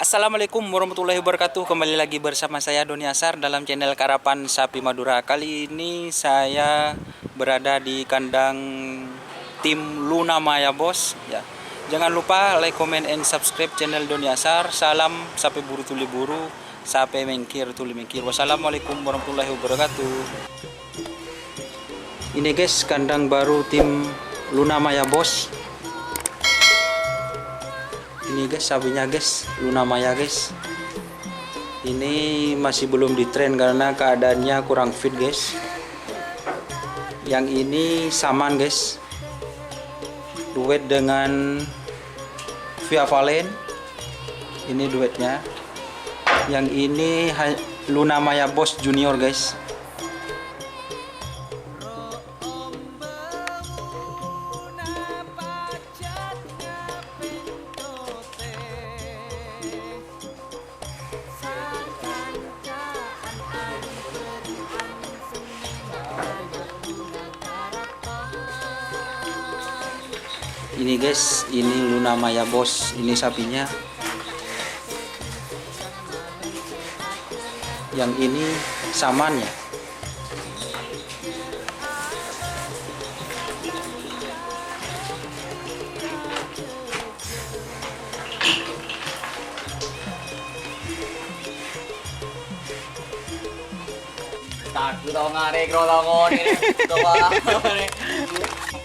Assalamualaikum warahmatullahi wabarakatuh. Kembali lagi bersama saya Doni Asar dalam channel Karapan Sapi Madura. Kali ini saya berada di kandang tim Luna Maya Bos ya. Jangan lupa like, comment, and subscribe channel Doni Asar. Salam sapi buru tuli buru, sapi mengkir tuli mengkir. Wassalamualaikum warahmatullahi wabarakatuh. Ini guys, kandang baru tim Luna Maya Bos. Ini guys, sapinya guys, Luna Maya guys. Ini masih belum di train karena keadaannya kurang fit guys. Yang ini saman guys, duet dengan Via Valen. Ini duetnya. Yang ini Luna Maya Bos Junior guys. Ini guys, ini Luna Maya Bos, ini sapinya. Yang ini samannya. Takut tau ngare kro tau ngone coba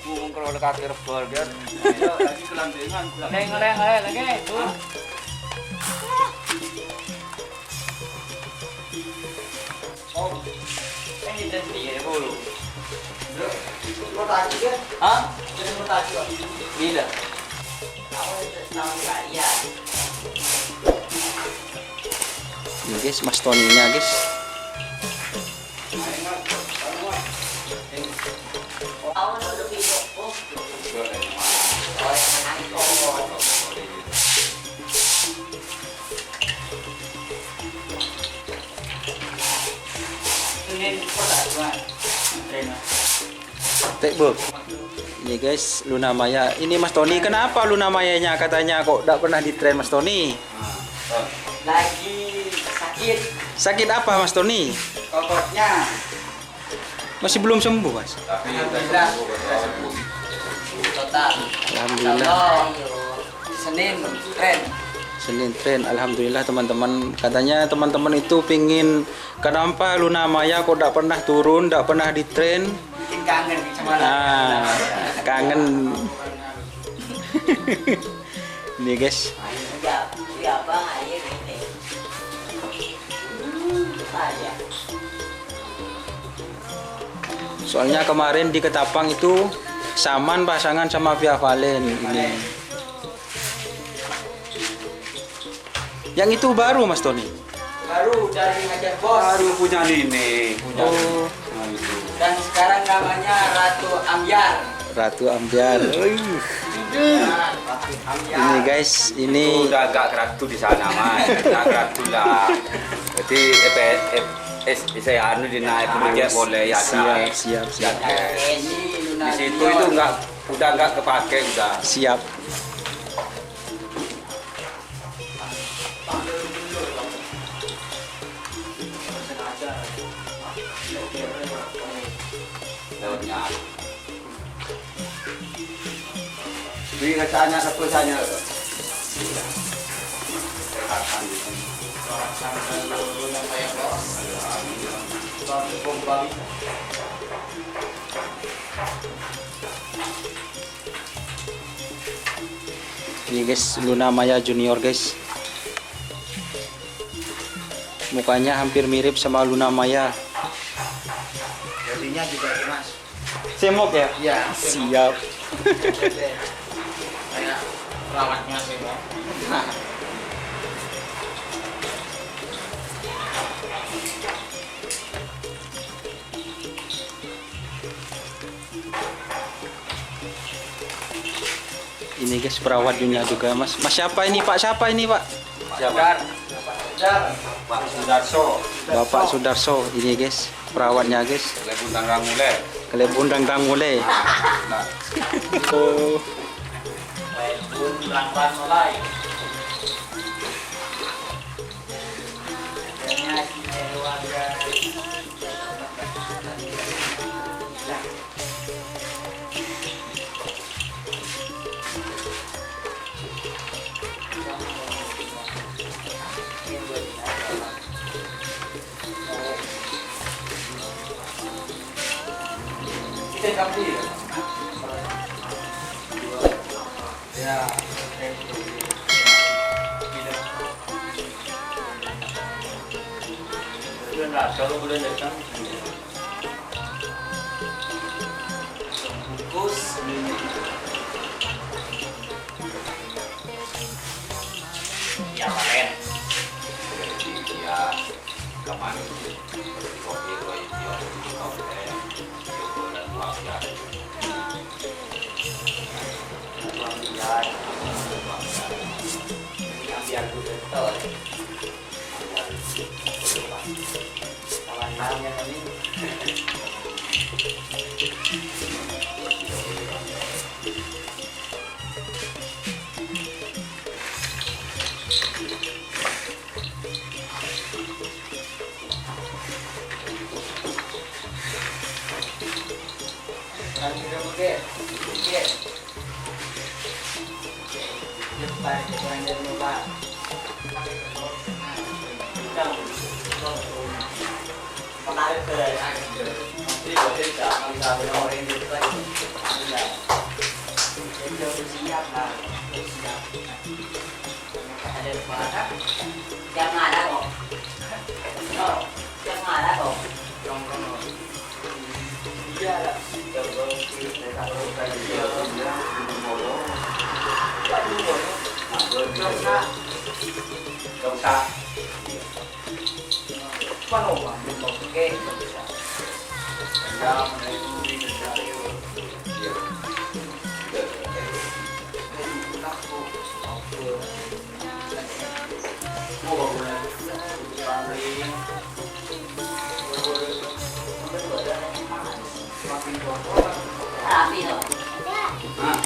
bung kro lekakir burger ayo lagi kelandengan leng lagi tuh oh ini jadi ya dulu bro tadi kan hah jadi mau tadi bila awal tahu enggak ya Ini guys, Mas Tony-nya guys. Tekbuk. Ini guys, Luna Maya. Ini Mas Tony, kenapa Luna Mayanya katanya kok tidak pernah di train Mas Tony? Lagi sakit. Sakit apa Mas Tony? Kokotnya. Masih belum sembuh Mas. Tapi alhamdulillah sudah sembuh. Total. Alhamdulillah. Senin tren. Senin train, alhamdulillah teman-teman. Katanya teman-teman itu pingin kenapa Luna Maya kok tidak pernah turun, tidak pernah di train. Bikin kangen sama Nah, kangen. Ini guys. Siapa air ini? Soalnya kemarin di Ketapang itu saman pasangan sama Via Valen ini. Yang itu baru Mas Tony. Baru dari Hajar Bos. Baru punya Nini, punya Oh, Nah, itu. Dan sekarang namanya Ratu Ambyar. Ratu Ambyar. Nah, Ratu Ambyar. Ini guys, Itu ini udah agak keratu di sana mas, agak keratu lah. Jadi saya anu dinaik kemudian boleh ya siap. Ini Luna Di situ Junior. itu udah nggak kepake udah. Siap. Lewatnya. Beri katanya keputusannya. Ini guys, Luna Maya Junior guys. Mukanya hampir mirip sama Luna Maya. Bodinya juga Mas. Semok ya? Iya. Siap. Kayak perawatnya sih Bang. Ini guys, perawatnya juga Mas. Mas siapa ini Pak? Siapa ini Pak? Siapa? Pak Sudarso. Bapak Sudarso. Ini guys, perawatnya guys. Lebundang Rangule. Kelebundang Dangule. Nah, Oh, Pun rang-rang mulai. Ya. Benar, kalau boleh datang. Bungkus. Ya, keren. Iya, kemana itu? Kopi roy dia, kopi teh, dan wajar. Wajar. Biar gue betul. Kawan yang ini. Nanti kita pakai. Depan kurang dari lupa. Menarik ke nanti boleh tak bisa orang itu kan tidak jadi siap lah siap ada mana jangan ada kok jangan ada kok iya lah coba kita taruh tadi dia Gak usah. Mana orang mau pakai? Jam itu dari dia. Aku mau boleh paling rapi loh. Hah?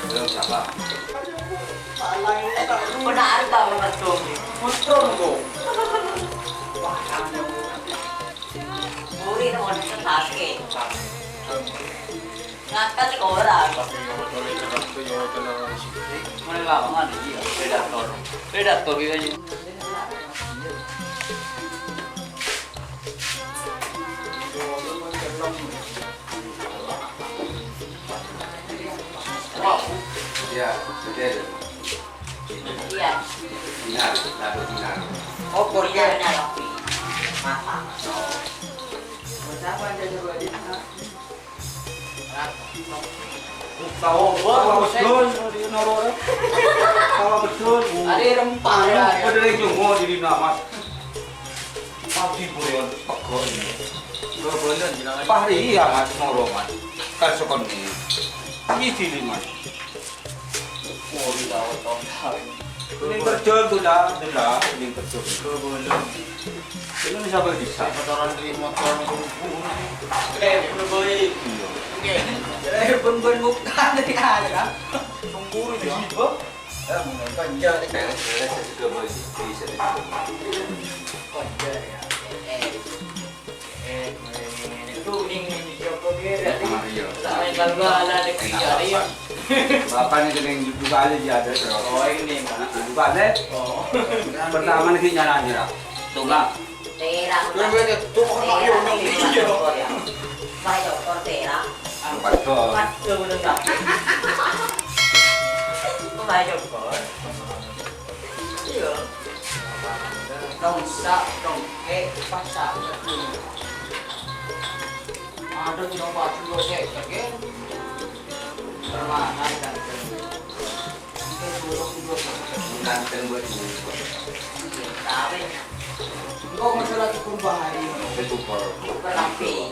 Belum siapa? Benar tahu betul. Betul kok. Muri naman sa taske. Ngangkat ko orang. Mana lawangan dia? Predator. Predator gitu. Ya, betul. Iya. Dinar, lalu dinar. Oh, Korea na lang. Mata. Siapa yang coba dia? Tahu, betul. Tahu betul. Ada rempah ya. Ada yang cuma di dina mas. Pasti boleh pekor ini. Boleh bilang Pahri iya mas moro mas. Kan sokon ni. Isi lima. mau dibawa tahun. Ini kerja tu dah, ini kerja. Boleh. Ini bisa bisa. Motoran di motor boleh. Jadi ben muka dari ada kan. Tunggu di situ. Mulai kerja ni. Saya juga boleh bisa. Kerja ya. Itu ini Joko dia. Sampai kalau ada di kerja dia. Bapak ni kena juga ada dia ada. Oh ini Juga ada. Oh. Pertama ni nyala nyala. Tunggu. Tera. Tuh kalau yang dia. Mai dokter Tera. Betul. Betul betul tak. Mai dokter. Iya. Dong pasar. Ada yang baca dua cek, kan? Permanen kan. Ganteng buat ini. Tapi kok masalah kurban hari Itu por. berapi.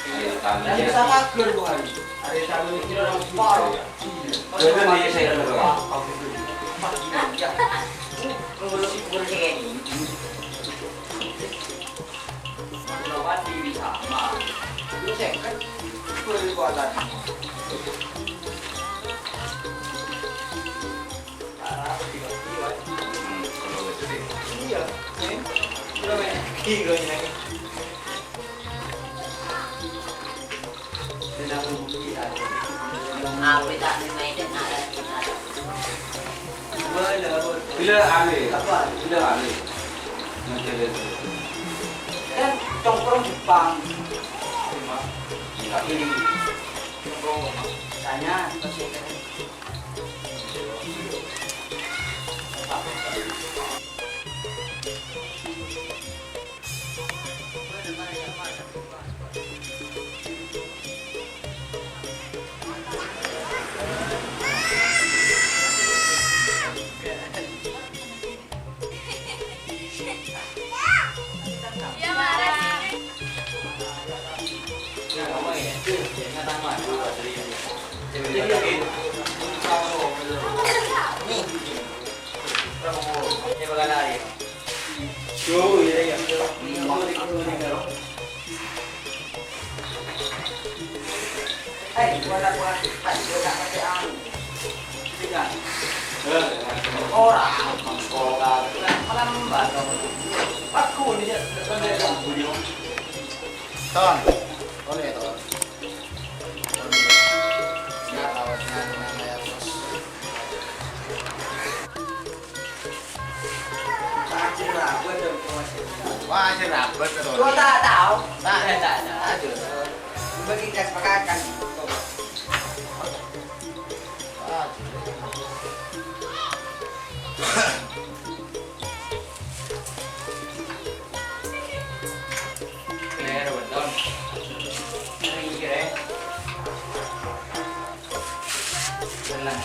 Ayo tanya. Dan sama ker bukan. Ada satu itu orang par. Jadi ni saya dulu. Ngurus ini. Lawan di sama. Itu saya kan perbuatan. Iya, ini udah banyak kilo ini. Sudah bukti ada. Apa tak main dan ada kita. Boleh. Bila ahli. Apa? Bila ahli. Macam itu. Ya Kan congkrong Jepang. Ini. Tanya pasti kan. Ton, boleh ton. Ya kawatnya namanya bos. Wah, aja rapet ton. Gua tak tahu. Tak. Aduh. Bagi kesepakatan. Claro, betul. Ini kira. Tenang.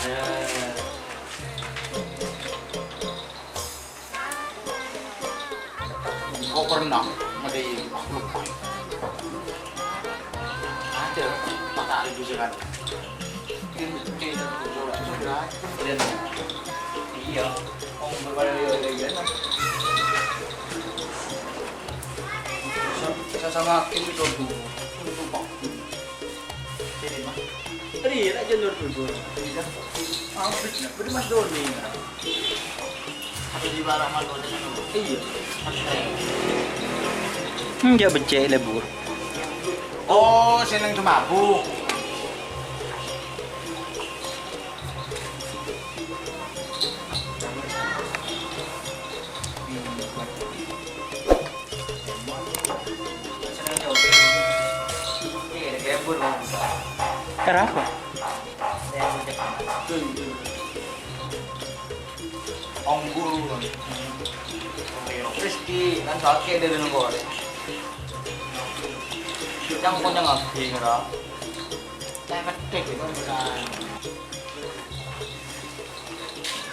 Kau pernah mesti makhluk Ada. tak ada juga kan? Ini tidak sudah. Iya. Om berbalik lagi kan. Sama Kim itu dulu. Jadi mah. Tadi nak jalur dulu. Ah, betul mas Doni. Ada di barang malu dengan lu. Iya. Dia becek lebur. Oh, seneng mabuk. Senang nyoba. Iya, kebur bang. Kenapa? Saya mau cek. Onggul. Rizky kan sakit dari negara. Yang punya ngaji ngira. Saya medek itu bukan.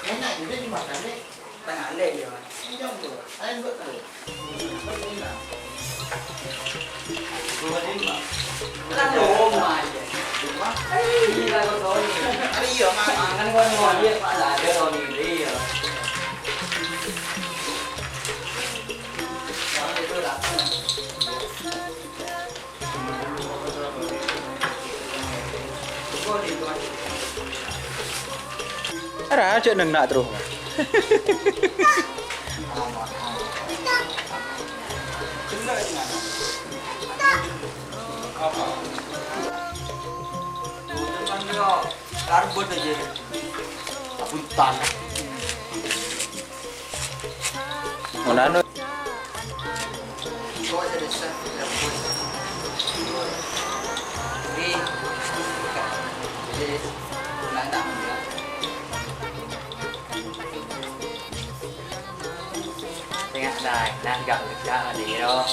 Enak juga dimakan deh. Tengah leh dia. Enjang tuh. Ayo buat tuh. Dua lima. Kan rumah aja. Rumah. Iya kau tahu nih. Ada iya mah. Kan kau mau dia pak ada tahu nih dia. Kalau itu dah. Kau di tuan. Raja neng nak terus. Benar di mana? Apa? Teman dia karbon aja. Apuntan. Mana Kau ada desa karbon. Jadi nak tak dia. Tengah dah, nak gak kerja ada đó.